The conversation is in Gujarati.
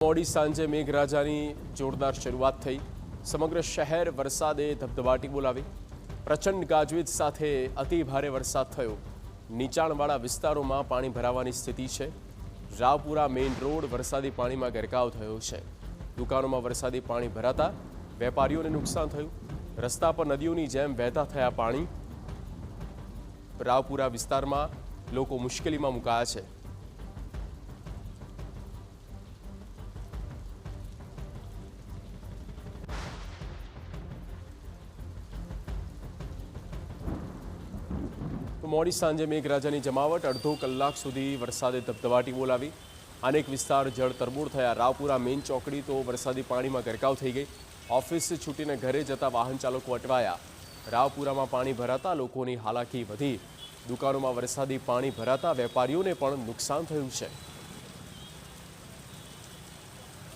મોડી સાંજે મેઘરાજાની જોરદાર શરૂઆત થઈ। સમગ્ર શહેર વરસાદે ધબધબાટી બોલાવી। પ્રચંડ ગાજવીજ સાથે અતિ ભારે વરસાદ થયો। નીચાણવાળા વિસ્તારોમાં પાણી ભરાવાની સ્થિતિ છે। રાવપુરા મેઇન રોડ વરસાદી પાણીમાં ગરકાવ થયો છે। દુકાનોમાં વરસાદી પાણી ભરાતા વેપારીઓને નુકસાન થયું। રસ્તા પર નદીઓની જેમ વહેતા થયા પાણી। રાવપુરા વિસ્તારમાં લોકો મુશ્કેલીમાં મુકાયા છે। મોડી સાંજે મેઘરાજાની જમાવટ અડધો કલાક સુધી વરસાદે ધબધબાટી બોલાવી। અનેક વિસ્તાર જળ તરબોળ થયા। રાવપુરા મેઇન ચોકડી તો વરસાદી પાણીમાં ગરકાવ થઈ ગઈ। ઓફિસ છૂટીને ઘરે જતા વાહન ચાલકો અટવાયા। રાવપુરામાં પાણી ભરાતા લોકોની હાલાકી વધી। દુકાનોમાં વરસાદી પાણી ભરાતા વેપારીઓને પણ નુકસાન થયું છે।